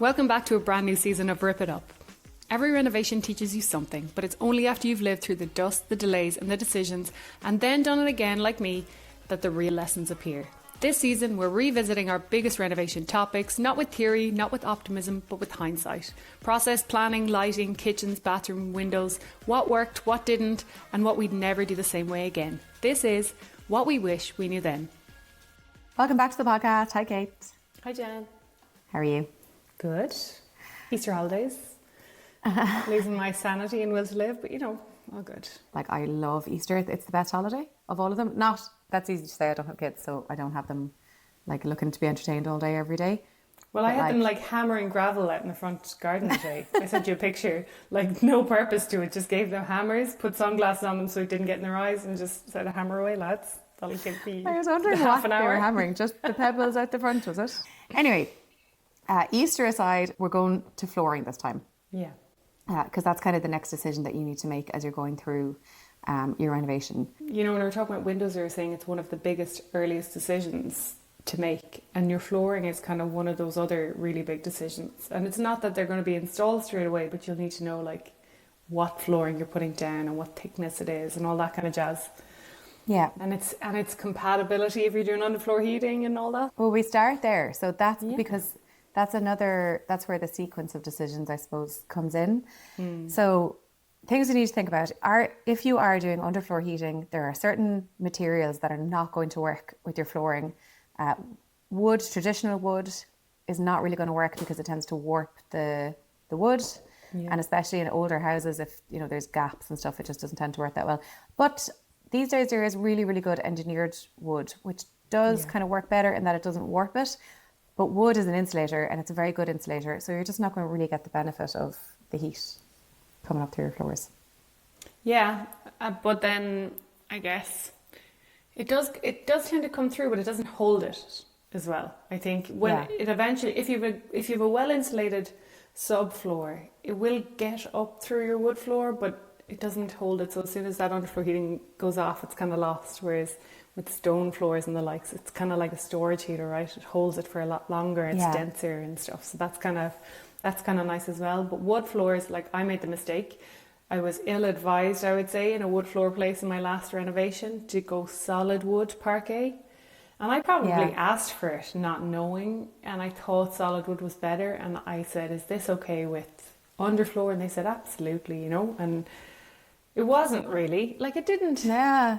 Welcome back to a brand new season of Rip It Up. Every renovation teaches you something, but it's only after you've lived through the dust, the delays and the decisions, and then done it again like me, that the real lessons appear. This season, we're revisiting our biggest renovation topics, not with theory, not with optimism, but with hindsight. Process, planning, lighting, kitchens, bathroom, windows, what worked, what didn't, and what we'd never do the same way again. This is What We Wish We Knew Then. Welcome back to the podcast. Hi, Kate. Hi, Jen. How are you? Good. Easter holidays. Losing my sanity and will to live, but all good. Like, I love Easter. It's the best holiday of all of them. That's easy to say. I don't have kids, so I don't have them looking to be entertained all day, every day. Well, I had them hammering gravel out in the front garden today. I sent you a picture, no purpose to it. Just gave them hammers, put sunglasses on them so it didn't get in their eyes, and just said, hammer away, lads. That'll give me I was wondering half what an hour. they were hammering. Just the pebbles out the front, was it? Anyway, Easter aside, we're going to flooring this time. Yeah. Because that's kind of the next decision that you need to make as you're going through your renovation. When we were talking about windows, we were saying it's one of the biggest, earliest decisions to make, and your flooring is kind of one of those other really big decisions. And it's not that they're going to be installed straight away, but you'll need to know what flooring you're putting down and what thickness it is and all that kind of jazz. Yeah. And it's compatibility if you're doing underfloor heating and all that. Well, we start there. So that's because that's where the sequence of decisions, I suppose, comes in. So things you need to think about are, if you are doing underfloor heating, there are certain materials that are not going to work with your flooring. Wood, traditional wood, is not really going to work because it tends to warp the wood. Yeah. And especially in older houses, if there's gaps and stuff, it just doesn't tend to work that well. But these days there is really, really good engineered wood, which does kind of work better in that it doesn't warp it. But wood is an insulator, and it's a very good insulator. So you're just not going to really get the benefit of the heat coming up through your floors. Yeah, but then I guess it does tend to come through, but it doesn't hold it as well. I think when it eventually, if you have a well insulated subfloor, it will get up through your wood floor, but it doesn't hold it. So as soon as that underfloor heating goes off, it's kind of lost. Whereas with stone floors and the likes, it's kind of like a storage heater, right? It holds it for a lot longer. It's denser and stuff. So that's kind of nice as well. But wood floors, I made the mistake. I was ill-advised, I would say, in a wood floor place in my last renovation to go solid wood parquet. And I probably asked for it, not knowing. And I thought solid wood was better. And I said, is this okay with underfloor? And they said, absolutely, and it wasn't really. It didn't. Yeah.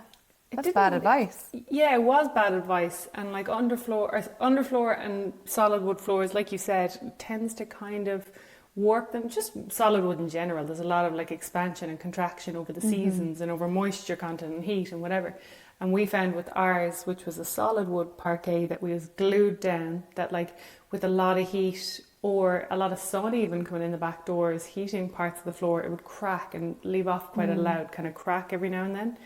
That's bad advice. Yeah, it was bad advice. And underfloor and solid wood floors, like you said, tends to kind of warp them. Just solid wood in general. There's a lot of expansion and contraction over the seasons and over moisture content and heat and whatever. And we found with ours, which was a solid wood parquet that we was glued down, that with a lot of heat or a lot of sun even coming in the back doors, heating parts of the floor, it would crack and leave off quite a loud kind of crack every now and then.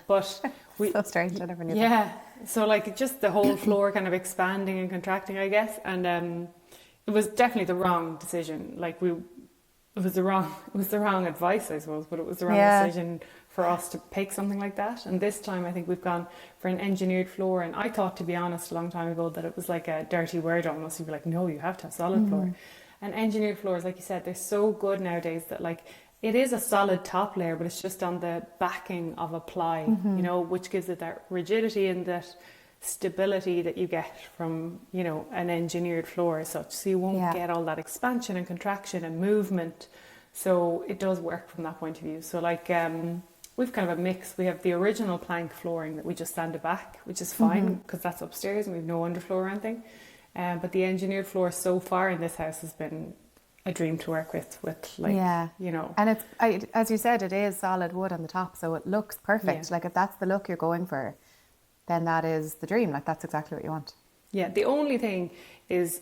But so strange, I never knew that. Yeah, so just the whole floor kind of expanding and contracting, I guess, and it was definitely the wrong decision. It was the wrong advice, I suppose, but it was the wrong decision for us to pick something like that. And this time I think we've gone for an engineered floor, and I thought, to be honest, a long time ago that it was like a dirty word almost. You'd be like, no, you have to have solid floor. And engineered floors, like you said, they're so good nowadays that it is a solid top layer, but it's just on the backing of a ply, which gives it that rigidity and that stability that you get from, an engineered floor as such. So you won't get all that expansion and contraction and movement. So it does work from that point of view. So we've kind of a mix. We have the original plank flooring that we just sanded back, which is fine because that's upstairs and we have no underfloor or anything. But the engineered floor so far in this house has been a dream to work with And it's, as you said, it is solid wood on the top, so it looks perfect. If that's the look you're going for, then that is the dream. That's exactly what you want. Yeah, the only thing is,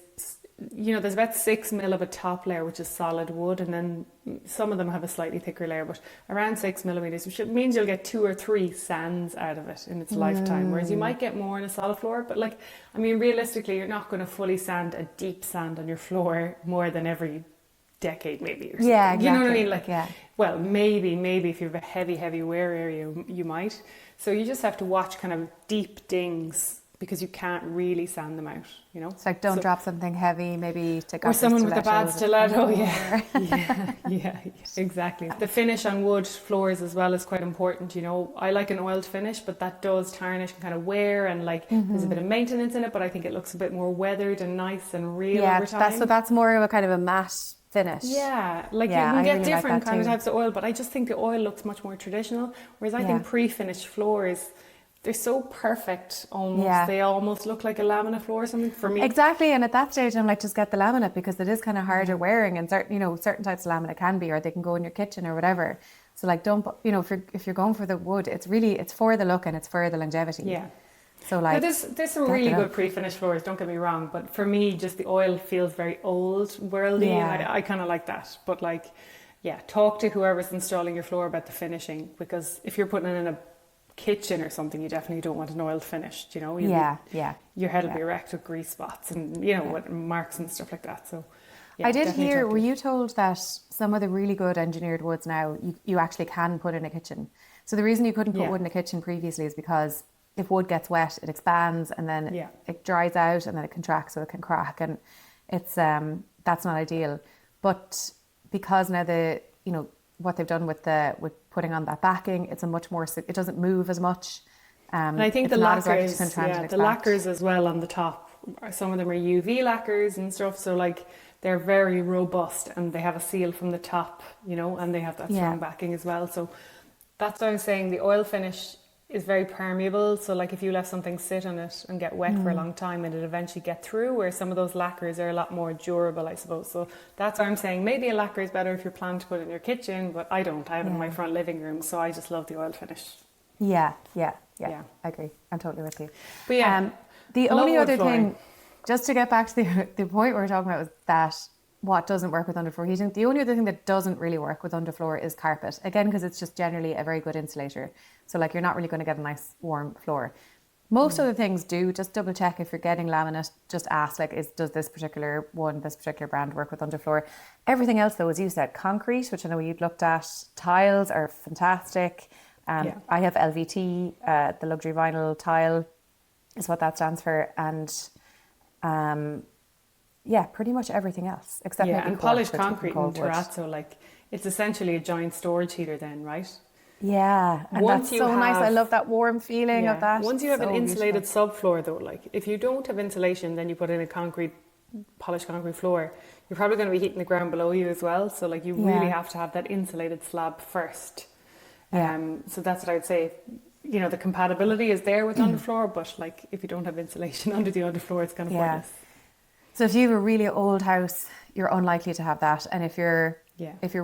there's about 6 mil of a top layer, which is solid wood, and then some of them have a slightly thicker layer, but around 6 millimeters, which means you'll get 2 or 3 sands out of it in its lifetime, whereas you might get more in a solid floor. But realistically, you're not going to fully sand a deep sand on your floor more than every decade, maybe. Or something. Yeah, exactly. You know what I mean? Well, maybe if you have a heavy wear area, you might. So you just have to watch kind of deep dings because you can't really sand them out, you know. It's like don't drop something heavy, maybe take or off someone with a bad stiletto, exactly. The finish on wood floors as well is quite important, you know. I like an oiled finish, but that does tarnish and kind of wear, and like there's a bit of maintenance in it, but I think it looks a bit more weathered and nice and real over time. That's more of a kind of a matte finish. Yeah, like you can get really different kind of types of oil, but I just think the oil looks much more traditional, whereas I think pre-finished floors, they're so perfect almost. Yeah. They almost look like a laminate floor or something for me. Exactly, and at that stage I'm like, just get the laminate, because it is kind of harder wearing, and certain types of laminate can be, or they can go in your kitchen or whatever. So like don't, you know, if you're going for the wood, it's for the look and it's for the longevity. Yeah. So like, now there's some really good pre-finished floors, don't get me wrong, but for me just the oil feels very old worldy, and I kind of like that. But like, talk to whoever's installing your floor about the finishing, because if you're putting it in a kitchen or something, you definitely don't want an oiled finish, you know. Your head will be wrecked with grease spots and, you know, with marks and stuff like that. So I did hear, were you told that some of the really good engineered woods now you actually can put in a kitchen? So the reason you couldn't put wood in a kitchen previously is because if wood gets wet, it expands, and then it dries out, and then it contracts, so it can crack, and it's that's not ideal. But because now what they've done with putting on that backing, it's a much more, it doesn't move as much. And I think the lacquers as well on the top, some of them are UV lacquers and stuff, so like they're very robust, and they have a seal from the top, you know, and they have that strong backing as well. So that's what I'm saying, the oil finish is very permeable, so like if you left something sit on it and get wet for a long time, it'd eventually get through, where some of those lacquers are a lot more durable, I suppose. So that's why I'm saying maybe a lacquer is better if you're planning to put it in your kitchen, but I don't. I have it in my front living room, so I just love the oil finish. Yeah, I agree. I'm totally with you. But the only other thing, just to get back to the point we were talking about, was that what doesn't work with underfloor heating. The only other thing that doesn't really work with underfloor is carpet. Again, because it's just generally a very good insulator. So like you're not really going to get a nice warm floor. Most other things do. Just double check if you're getting laminate. Just ask, like, does this particular brand work with underfloor? Everything else, though, as you said, concrete, which I know you'd looked at, tiles are fantastic. I have LVT, the luxury vinyl tile is what that stands for, and pretty much everything else except maybe and polished concrete and terrazzo, like it's essentially a giant storage heater then, right? Yeah, and that's so nice. I love that warm feeling of that. Once you have an insulated subfloor, though, like if you don't have insulation, then you put in a polished concrete floor, you're probably going to be heating the ground below you as well. So like you really have to have that insulated slab first. So that's what I would say. You know, the compatibility is there with underfloor, but like if you don't have insulation under the underfloor, it's kind of pointless. So if you have a really old house, you're unlikely to have that. And if you're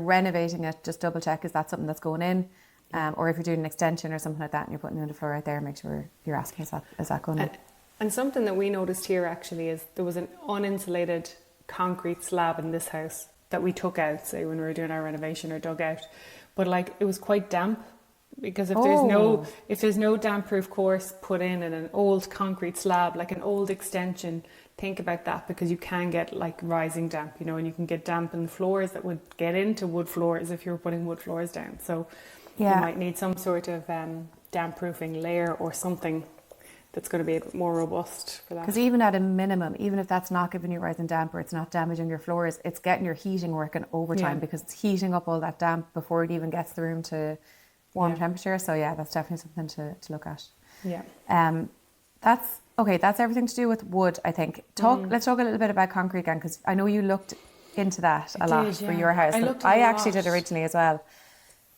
renovating it, just double check, is that something that's going in? Or if you're doing an extension or something like that and you're putting the underfloor right there, make sure you're asking, is that going in? And something that we noticed here actually is there was an uninsulated concrete slab in this house that we took out, say when we were doing our renovation, or dug out. But like it was quite damp, because if there's no damp proof course put in an old concrete slab, like an old extension, think about that, because you can get like rising damp, you know, and you can get damp in the floors that would get into wood floors if you're putting wood floors down. So you might need some sort of damp proofing layer or something that's going to be a bit more robust for that. Because even at a minimum, even if that's not giving you rising damp or it's not damaging your floors, it's getting your heating working overtime, because it's heating up all that damp before it even gets the room to warm temperature. So that's definitely something to look at. That's everything to do with wood, I think. Let's talk a little bit about concrete again, because I know you looked into that a lot for your house. I actually did originally as well.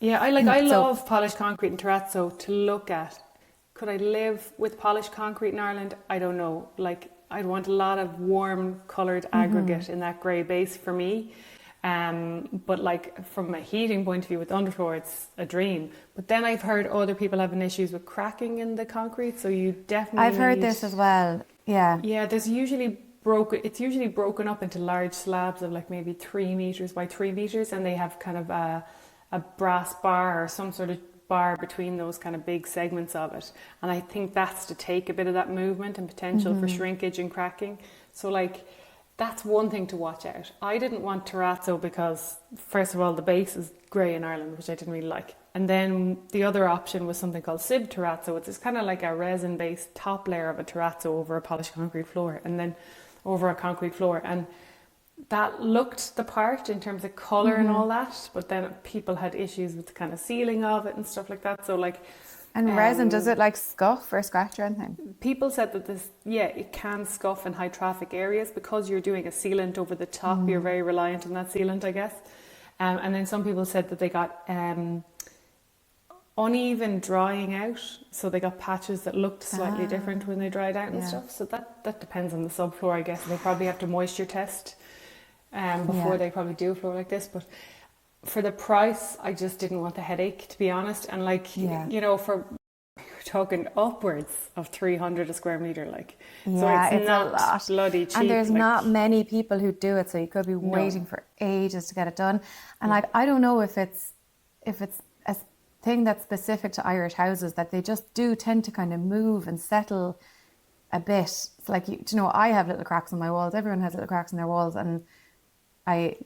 Yeah, I love polished concrete and terrazzo to look at. Could I live with polished concrete in Ireland? I don't know. Like, I'd want a lot of warm coloured aggregate in that grey base for me. But like from a heating point of view with underfloor, it's a dream. But then I've heard other people having issues with cracking in the concrete, so you definitely I've heard this as well. It's usually broken up into large slabs of like maybe 3 meters by 3 meters, and they have kind of a brass bar or some sort of bar between those kind of big segments of it, and I think that's to take a bit of that movement and potential for shrinkage and cracking. So like that's one thing to watch out. I didn't want terrazzo because, first of all, the base is grey in Ireland, which I didn't really like. And then the other option was something called terrazzo, which is kind of like a resin-based top layer of a terrazzo over a polished concrete floor, and then over a concrete floor. And that looked the part in terms of colour and all that, but then people had issues with the kind of sealing of it and stuff like that. So like... And resin, does it like scuff or scratch or anything? People said that it can scuff in high traffic areas because you're doing a sealant over the top. You're very reliant on that sealant, I guess. And then some people said that they got uneven drying out, so they got patches that looked slightly different when they dried out and stuff. So that depends on the subfloor, I guess. They probably have to moisture test before they probably do a floor like this. But for the price, I just didn't want the headache, to be honest. And like, you know, we're talking upwards of 300 a square metre, like. So it's not a lot. Bloody cheap. And there's like, not many people who do it, so you could be waiting for ages to get it done. And like, I don't know if it's a thing that's specific to Irish houses, that they just do tend to kind of move and settle a bit. It's like, you know, I have little cracks in my walls. Everyone has little cracks in their walls, and the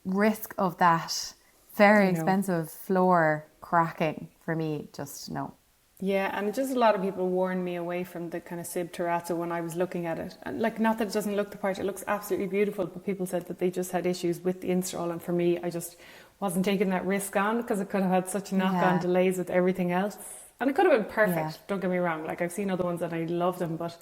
risk of that very expensive floor cracking for me, just no. Yeah, and just a lot of people warned me away from the kind of terrazzo when I was looking at it. And like, not that it doesn't look the part, it looks absolutely beautiful, but people said that they just had issues with the install. And for me, I just wasn't taking that risk on, because it could have had such knock-on delays with everything else. And it could have been perfect, don't get me wrong. Like, I've seen other ones and I love them, but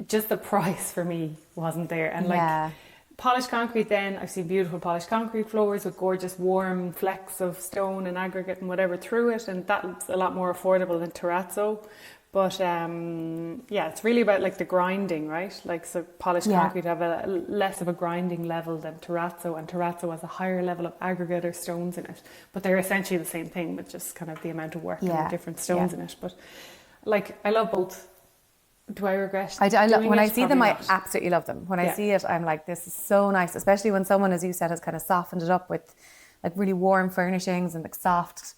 just the price for me wasn't there. And like, polished concrete, then I've seen beautiful polished concrete floors with gorgeous warm flecks of stone and aggregate and whatever through it, and that's a lot more affordable than terrazzo. But it's really about like the grinding, right? Like, so polished concrete have a less of a grinding level than terrazzo, and terrazzo has a higher level of aggregate or stones in it. But they're essentially the same thing, with just kind of the amount of work and the different stones in it. But like, I love both. Do I regret? When I see them, not. I absolutely love them. When I see it, I'm like, this is so nice, especially when someone, as you said, has kind of softened it up with like really warm furnishings and like soft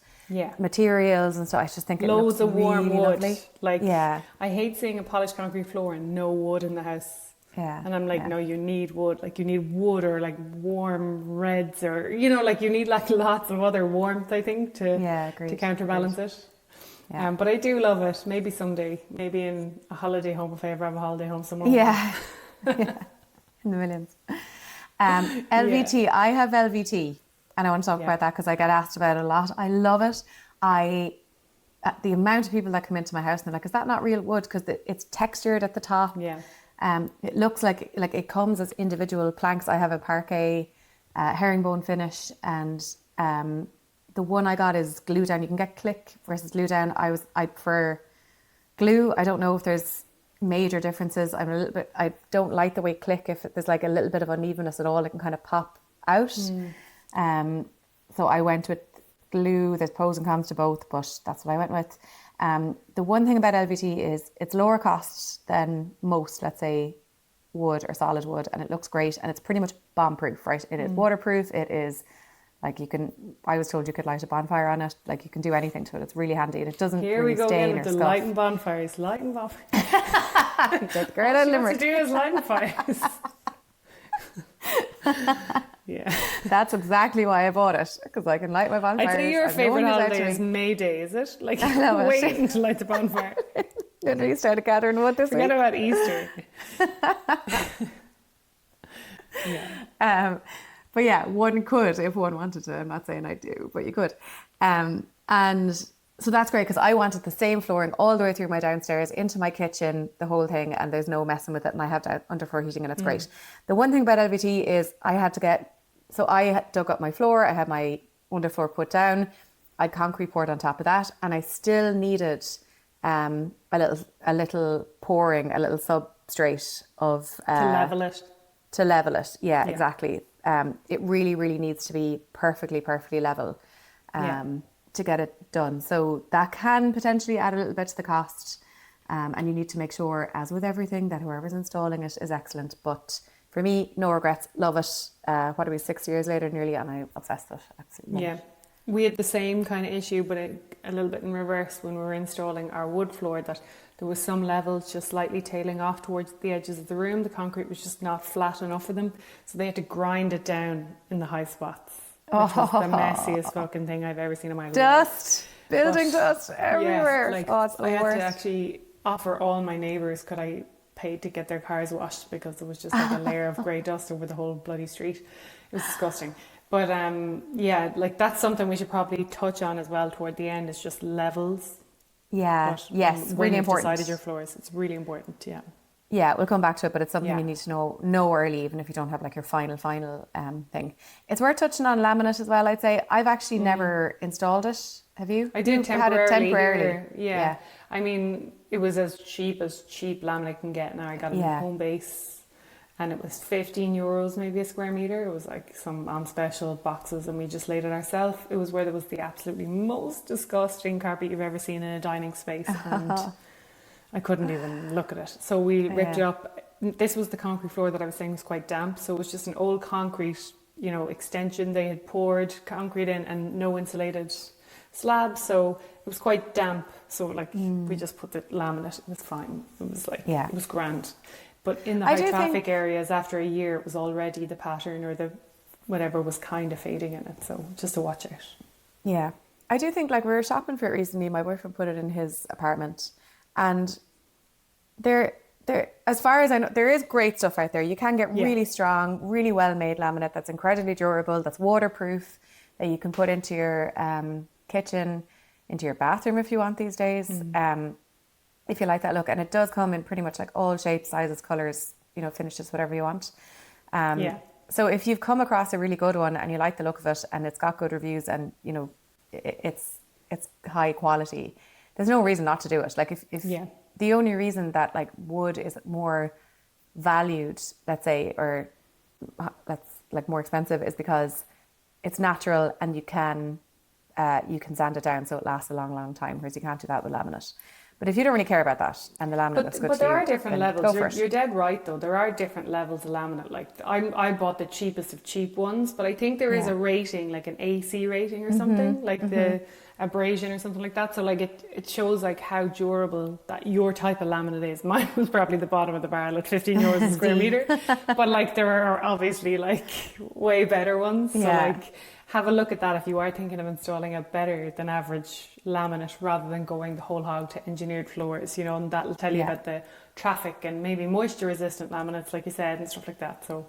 materials and stuff. I just think it loads looks of warm really wood. Lovely. Like, I hate seeing a polished concrete floor and no wood in the house. Yeah. And I'm like, no, you need wood. Like, you need wood or like warm reds, or, you know, like you need like lots of other warmth, I think, to counterbalance it. Yeah. But I do love it. Maybe someday, maybe in a holiday home, if I ever have a holiday home somewhere. Yeah. In the millions. LVT, I have LVT, and I want to talk about that because I get asked about it a lot. I love it. The amount of people that come into my house and they're like, is that not real wood? Because it's textured at the top. Yeah. It looks like it comes as individual planks. I have a parquet herringbone finish, and the one I got is glue down. You can get click versus glue down. I prefer glue. I don't know if there's major differences. I don't like the way click, if there's like a little bit of unevenness at all, it can kind of pop out. So I went with glue. There's pros and cons to both, but that's what I went with. The one thing about LVT is it's lower cost than most, let's say, wood or solid wood, and it looks great, and it's pretty much bomb proof, right? It is waterproof. It is like, I was told you could light a bonfire on it. Like, you can do anything to it. It's really handy, and it doesn't really stain or scuff. Here we go again with the lighting bonfires. Lighting bonfires. Get great out of Limerick. What to do is lighting fires. Yeah. That's exactly why I bought it, because I can light my bonfires. I'd say your favourite holiday is May Day, is it? Like, waiting to light the bonfire. Literally started gathering wood this week. Forget about Easter. But yeah, one could, if one wanted to. I'm not saying I do, but you could. And so that's great, because I wanted the same flooring all the way through my downstairs into my kitchen, the whole thing, and there's no messing with it, and I have underfloor heating, and it's great. The one thing about LVT is I dug up my floor, I had my underfloor put down, I had concrete poured on top of that, and I still needed a little pouring, a little substrate of... To level it. Yeah, exactly. It really, really needs to be perfectly level to get it done. So that can potentially add a little bit to the cost. And you need to make sure, as with everything, that whoever's installing it is excellent. But for me, no regrets. Love it. What are we, 6 years later nearly, and I'm obsessed with it. Absolutely. Yeah. We had the same kind of issue, but a little bit in reverse when we were installing our wood floor, that There was some levels just slightly tailing off towards the edges of the room. The concrete was just not flat enough for them. So they had to grind it down in the high spots, which was the messiest fucking thing I've ever seen in my life. Dust, building dust everywhere. Yeah, like It's the I had worst. to actually offer all my neighbours could I pay to get their cars washed because there was just like a layer of grey dust over the whole bloody street. It was disgusting. But yeah, like that's something we should probably touch on as well toward the end. Is just levels. Yeah, But yes, when really you've important. decided your floors, it's really important. Yeah. Yeah, we'll come back to it, but it's something Yeah. you need to know early, even if you don't have like your final thing. It's worth touching on laminate as well. I'd say I've actually never installed it. Have you? I did You temporarily. had it temporarily. Here. Yeah. I mean, it was as cheap laminate can get now. I got it Yeah. in home base and it was €15 maybe a square meter. It was like some on special boxes and we just laid it ourselves. It was where there was the absolutely most disgusting carpet you've ever seen in a dining space and I couldn't even look at it. So we ripped it up. This was the concrete floor that I was saying was quite damp. So it was just an old concrete, extension. They had poured concrete in and no insulated slab, so it was quite damp. So we just put the laminate. It was fine. It was it was grand. But in the high traffic areas, after a year, it was already the pattern or the whatever was kind of fading in it. So just to watch it. Yeah, I do think we were shopping for it recently. My boyfriend put it in his apartment, and there, as far as I know, there is great stuff out there. You can get really strong, really well made laminate that's incredibly durable, that's waterproof, that you can put into your kitchen, into your bathroom if you want these days. If you like that look, and it does come in pretty much like all shapes, sizes, colors, finishes, whatever you want. So if you've come across a really good one and you like the look of it and it's got good reviews and it's high quality, there's no reason not to do it. If the only reason that wood is more valued, let's say, or that's more expensive, is because it's natural and you can sand it down so it lasts a long, long time, whereas you can't do that with laminate. But if you don't really care about that and the laminate looks good but to you, there are different levels. You're You're dead right, though. There are different levels of laminate. I bought the cheapest of cheap ones, but I think there is a rating, like an AC rating or something, the abrasion or something like that. So it shows how durable that your type of laminate is. Mine was probably the bottom of the barrel at €15 a square meter, but there are obviously way better ones. So have a look at that if you are thinking of installing a better than average laminate rather than going the whole hog to engineered floors, and that'll tell you about the traffic and maybe moisture resistant laminates, like you said, and stuff like that. So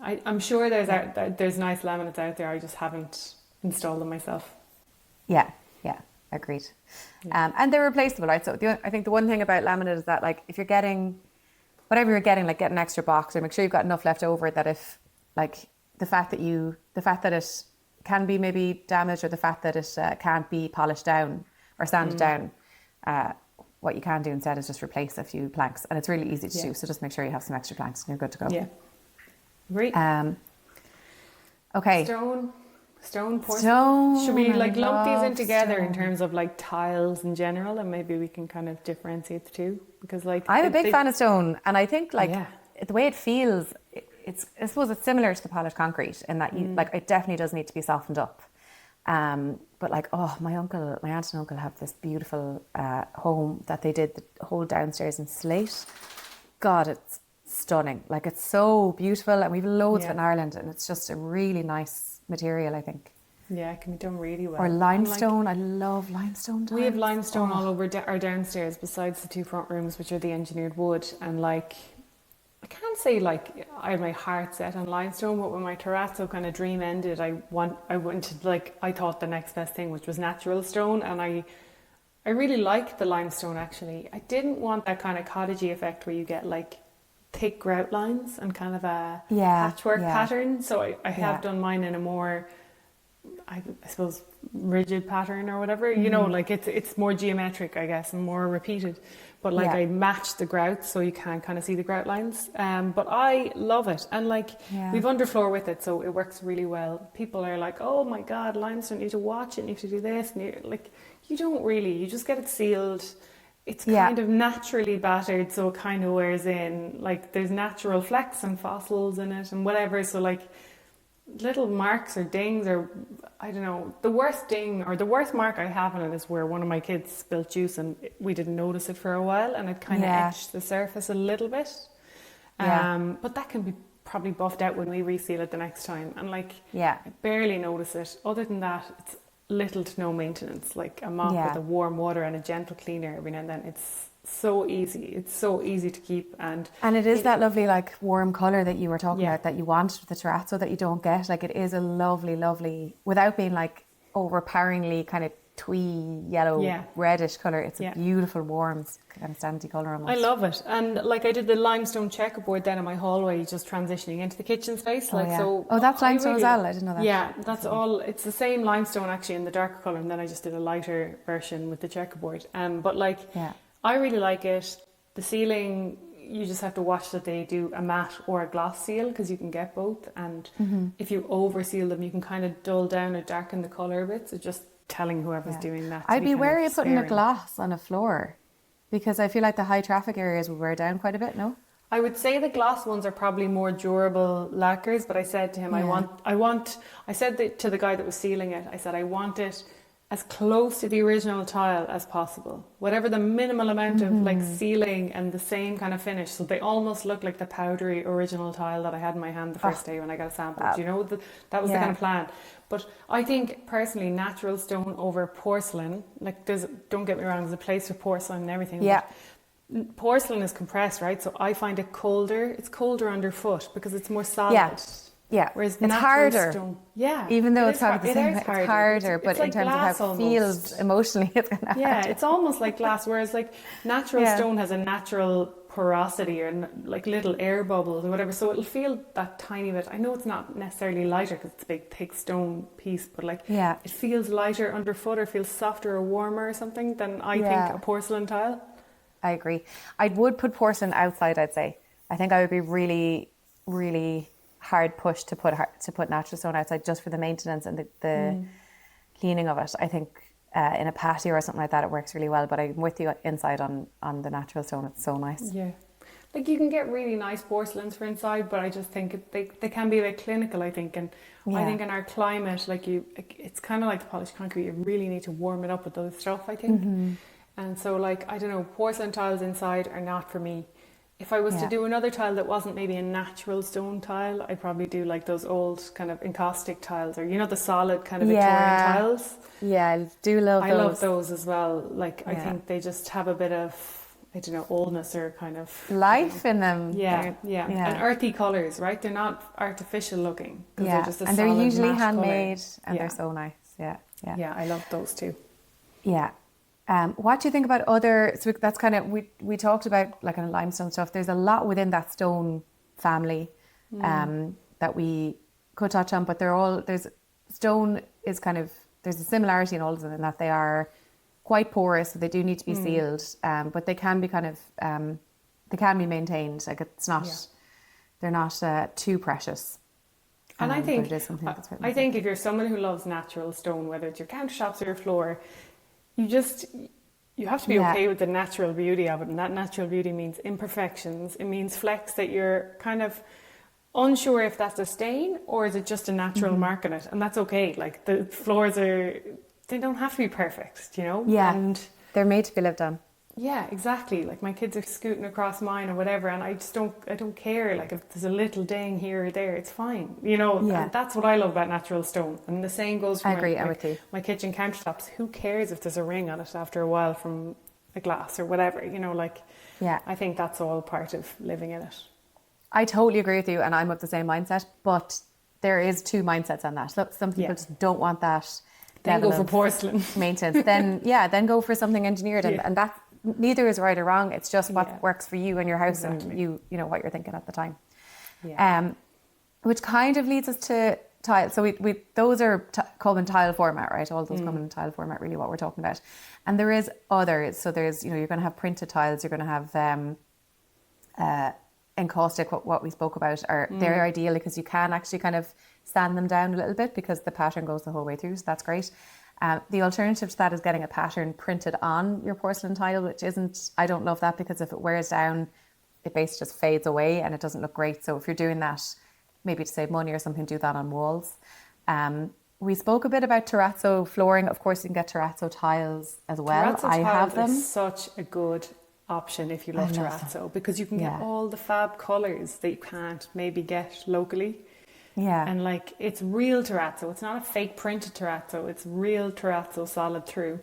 I'm sure there's nice laminates out there. I just haven't installed them myself. Yeah, agreed. And they're replaceable, right? So I think the one thing about laminate is that if you're getting whatever you're getting, get an extra box or make sure you've got enough left over that if the fact that it can be maybe damaged or the fact that it can't be polished down or sanded down, what you can do instead is just replace a few planks, and it's really easy to do. So just make sure you have some extra planks and you're good to go. Yeah, great. Okay. Stone, porcelain. Should we lump these in together in terms of tiles in general, and maybe we can kind of differentiate the two? Because I'm a big fan of stone, and I think the way it feels, I suppose it's similar to the polished concrete in that it definitely does need to be softened up. But my aunt and uncle have this beautiful home that they did the whole downstairs in slate. God, it's stunning. It's so beautiful, and we've loads of it in Ireland, and it's just a really nice material, I think. Yeah, it can be done really well. Or limestone. I love limestone tiles. We have limestone all over our downstairs besides the two front rooms, which are the engineered wood. And I can't say I had my heart set on limestone, but when my terrazzo kind of dream ended, I wanted I thought the next best thing, which was natural stone, and I really liked the limestone actually. I didn't want that kind of cottagey effect where you get thick grout lines and kind of a patchwork pattern. So I have done mine in a more, I suppose, rigid pattern or whatever. It's more geometric, I guess, and more repeated. But I matched the grout so you can kind of see the grout lines. But I love it. And we've underfloor with it, so it works really well. People are like, oh my God, limestone, you need to watch it, you need to do this. And you're you don't really, you just get it sealed. It's kind of naturally battered, so it kind of wears in. There's natural flecks and fossils in it and whatever. So little marks or dings, or I don't know. The worst ding or the worst mark I have on it is where one of my kids spilled juice and we didn't notice it for a while, and it kind of etched the surface a little bit. But that can be probably buffed out when we reseal it the next time, and like I barely notice it. Other than that, it's little to no maintenance, like a mop with a warm water and a gentle cleaner every now and then. It's so easy. It's so easy to keep, and it is that lovely like warm colour that you were talking about that you want with the terrazzo that you don't get. Like it is a lovely, without being like overpoweringly kind of twee yellow reddish colour. It's a beautiful warm kind of sandy colour almost. I love it. And like I did the limestone checkerboard then in my hallway, just transitioning into the kitchen space. So that's limestone as well. I didn't know that. Yeah, that's all. It's the same limestone actually in the darker colour, and then I just did a lighter version with the checkerboard. But like I really like it. The ceiling, you just have to watch that they do a matte or a gloss seal, because you can get both. And if you over seal them, you can kind of dull down or darken the colour a bit. So just telling whoever's doing that. I'd be wary of putting a gloss on a floor, because I feel like the high traffic areas will wear down quite a bit, no? I would say the gloss ones are probably more durable lacquers, but I said to him, I said to the guy that was sealing it, I said, I want it as close to the original tile as possible. Whatever the minimal amount of like sealing and the same kind of finish. So they almost look like the powdery original tile that I had in my hand the first day when I got a sample. Do you know, that was the kind of plan. But I think personally natural stone over porcelain, like don't get me wrong, there's a place for porcelain and everything. Yeah. Porcelain is compressed, right? So I find it colder. It's colder underfoot because it's more solid. Yeah, whereas it's harder. Stone, even though it's probably the same, it's harder. But like in terms of how it feels emotionally, it's kind of harder. It's almost like glass. Whereas like natural stone has a natural porosity or like little air bubbles or whatever, so it'll feel that tiny bit. I know it's not necessarily lighter because it's a big thick stone piece, but like it feels lighter underfoot or feels softer or warmer or something than I think a porcelain tile. I agree. I would put porcelain outside, I'd say. I think I would be really hard pushed to put natural stone outside just for the maintenance and the cleaning of it. I think in a patio or something like that it works really well, but I'm with you inside on the natural stone. It's so nice. Yeah, like you can get really nice porcelains for inside, but I just think they can be a bit clinical, I think. And I think in our climate, it's kind of like the polished concrete, you really need to warm it up with other stuff, I think. And so like, I don't know, porcelain tiles inside are not for me. If I was to do another tile that wasn't maybe a natural stone tile, I'd probably do like those old kind of encaustic tiles, or the solid kind of Victorian tiles. Yeah, I do love those. I love those as well. Like I think they just have a bit of, I don't know, oldness or kind of life in them. Yeah. And earthy colours, right? They're not artificial looking. They're just and they're usually handmade and they're so nice. Yeah, I love those too. Yeah. What do you think about other? So that's kind of we talked about like kind of limestone stuff. There's a lot within that stone family that we could touch on, but stone is kind of, there's a similarity in all of them in that they are quite porous, so they do need to be sealed, but they can be kind of they can be maintained. Like it's not they're not too precious. And I think if you're someone who loves natural stone, whether it's your countertops or your floor, you have to be okay with the natural beauty of it, and that natural beauty means imperfections. It means flecks that you're kind of unsure if that's a stain or is it just a natural mark on it, and that's okay. Like the floors they don't have to be perfect, Yeah, and they're made to be lived on. Yeah, exactly. Like my kids are scooting across mine or whatever, and I don't care. Like if there's a little ding here or there, it's fine. And that's what I love about natural stone. And the same goes for my kitchen countertops. Who cares if there's a ring on it after a while from a glass or whatever? I think that's all part of living in it. I totally agree with you, and I'm of the same mindset. But there is two mindsets on that. Some people just don't want that. Then go for porcelain maintenance. Then go for something engineered, and that. Neither is right or wrong. It's just what works for you and your house, and you know what you're thinking at the time. Which kind of leads us to tile. So we those are come in tile format, right? All those come in tile format, really what we're talking about. And there is others. So there's you're going to have printed tiles. You're going to have encaustic. What we spoke about are they're ideal because you can actually kind of sand them down a little bit because the pattern goes the whole way through. So that's great. The alternative to that is getting a pattern printed on your porcelain tile, which I don't love that because if it wears down, it basically just fades away and it doesn't look great. So if you're doing that, maybe to save money or something, do that on walls. We spoke a bit about terrazzo flooring. Of course, you can get terrazzo tiles as well. Terrazzo I have tiles them. is such a good option if you love terrazzo, because you can get Yeah. all the fab colours that you can't maybe get locally. Yeah. And like, it's real terrazzo. It's not a fake printed terrazzo. It's real terrazzo solid through.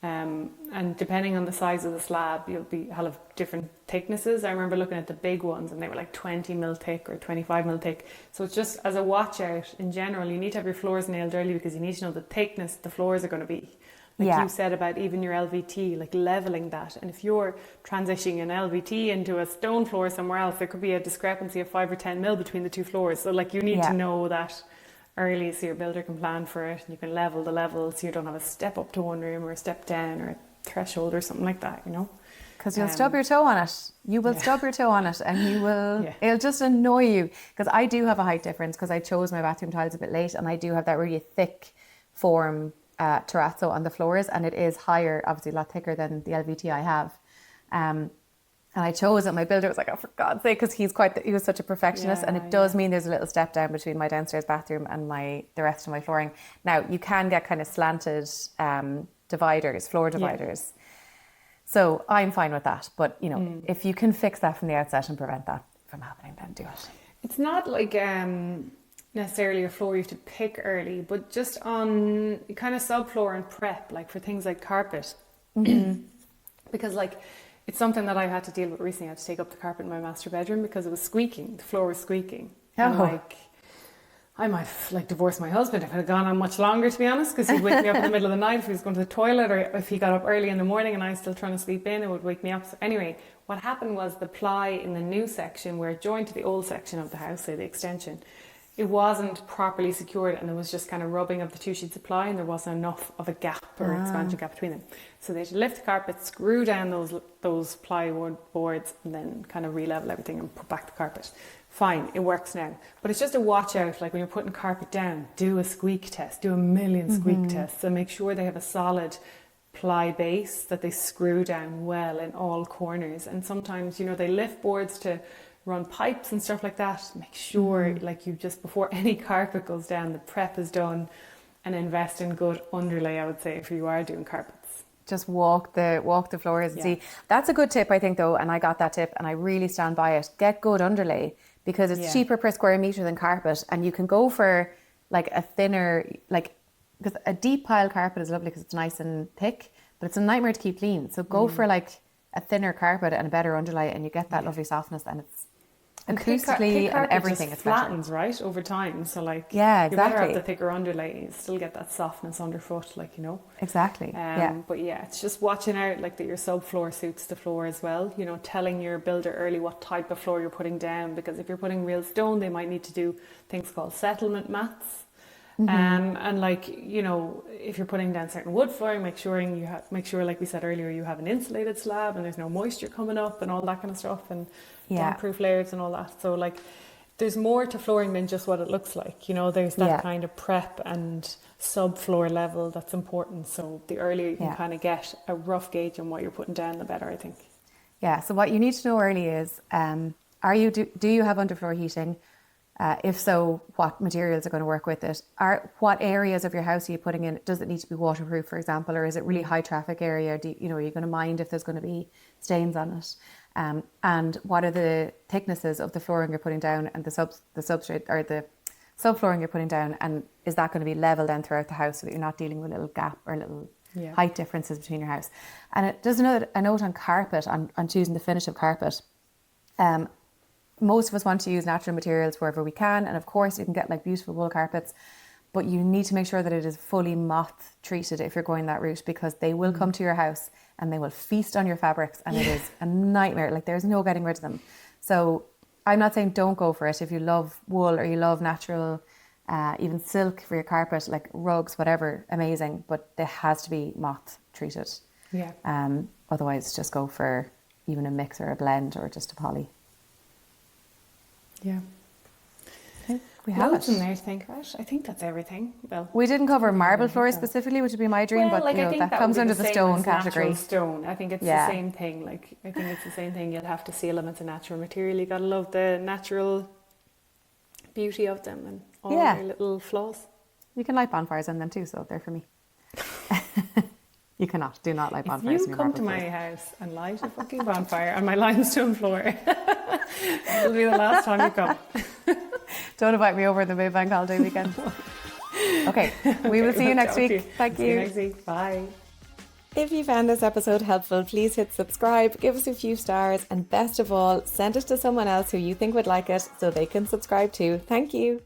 And depending on the size of the slab, have different thicknesses. I remember looking at the big ones and they were like 20 mil thick or 25 mil thick. So it's just as a watch out in general, you need to have your floors nailed early, because you need to know the thickness the floors are going to be. Like you said about even your LVT, like leveling that. And if you're transitioning an LVT into a stone floor somewhere else, there could be a discrepancy of 5 or 10 mil between the two floors. So like you need to know that early, so your builder can plan for it, and you can level the levels, so you don't have a step up to one room or a step down or a threshold or something like that, you know. Because you'll stub your toe on it. You will stub your toe on it, and you will. It'll just annoy you. Because I do have a height difference, because I chose my bathroom tiles a bit late, and I do have that really thick form terrazzo on the floors, and it is higher, obviously a lot thicker than the LVT I have. And I chose it. My builder was like, "Oh, for God's sake," because he was such a perfectionist, and it does mean there's a little step down between my downstairs bathroom and the rest of my flooring. Now you can get kind of slanted floor dividers. So I'm fine with that. But you know, if you can fix that from the outset and prevent that from happening, then do it. It's not like necessarily a floor you have to pick early, but just on kind of subfloor and prep, like for things like carpet, because like. It's something that I had to deal with recently. I had to take up the carpet in my master bedroom because it was squeaking. The floor was squeaking. And like, I might have like divorced my husband if it had gone on much longer, to be honest, because he'd wake me up in the middle of the night if he was going to the toilet, or if he got up early in the morning and I was still trying to sleep in, it would wake me up. So anyway, what happened was the ply in the new section, where it joined to the old section of the house, say the extension, it wasn't properly secured, and there was just kind of rubbing of the two sheets of ply, and there wasn't enough of a gap or expansion gap between them. So they had to lift the carpet, screw down those plywood boards, and then kind of re-level everything and put back the carpet. Fine, it works now. But it's just a watch out, like when you're putting carpet down, do a squeak test, do a million squeak tests, and make sure they have a solid ply base that they screw down well in all corners. And sometimes, you know, they lift boards to run pipes and stuff like that. Make sure like you just, before any carpet goes down, the prep is done, and invest in good underlay, I would say, if you are doing carpets. Just walk the floors and see. That's a good tip, I think, though, and I got that tip and I really stand by it. Get good underlay, because it's cheaper per square metre than carpet, and you can go for like a thinner, like, because a deep pile carpet is lovely because it's nice and thick, but it's a nightmare to keep clean. So go for like a thinner carpet and a better underlay, and you get that lovely softness, and it's acoustically and everything. It flattens, right, over time. So like, you better have the thicker underlay, you still get that softness underfoot, like, you know. Exactly. But yeah, it's just watching out like that your subfloor suits the floor as well. You know, telling your builder early what type of floor you're putting down, because if you're putting real stone, they might need to do things called settlement mats. And like, you know, if you're putting down certain wood flooring, make sure, like we said earlier, you have an insulated slab and there's no moisture coming up and all that kind of stuff, and damp-proof layers and all that. So like, there's more to flooring than just what it looks like. You know, there's that kind of prep and subfloor level that's important. So the earlier you can kind of get a rough gauge on what you're putting down, the better, I think. Yeah. So what you need to know early is, do you have underfloor heating? If so, what materials are going to work with it? What areas of your house are you putting in? Does it need to be waterproof, for example, or is it really high traffic area? Are you going to mind if there's going to be stains on it? And what are the thicknesses of the flooring you're putting down, and the substrate or the subflooring you're putting down? And is that going to be level down throughout the house, so that you're not dealing with little gap or little height differences between your house? And it does a note on carpet, on choosing the finish of carpet. Most of us want to use natural materials wherever we can, and of course you can get like beautiful wool carpets, but you need to make sure that it is fully moth treated if you're going that route, because they will come to your house and they will feast on your fabrics, and it is a nightmare. Like, there's no getting rid of them. So I'm not saying don't go for it if you love wool or you love natural, even silk for your carpet, like rugs, whatever, amazing, but it has to be moth treated. Otherwise just go for even a mix or a blend or just a poly. Yeah. Okay, we have loads it. in there to think about. I think that's everything. Well, we didn't cover marble floors specifically, which would be my dream, but like, you know, that comes under the stone category. Stone. I think it's the same thing. Like, I think it's the same thing. You'll have to seal them. It's a natural material. You gotta love the natural beauty of them and all Yeah. their little flaws. You can light bonfires in them too, so they're for me. You cannot. Do not light If bonfires. you come to my house and light a fucking bonfire on my limestone floor, it'll be the last time you come. Don't invite me over the Maybank holiday weekend. Okay, we will see you next week. Thank See you you. next week. Bye. If you found this episode helpful, please hit subscribe, give us a few stars, and best of all, send it to someone else who you think would like it so they can subscribe too. Thank you.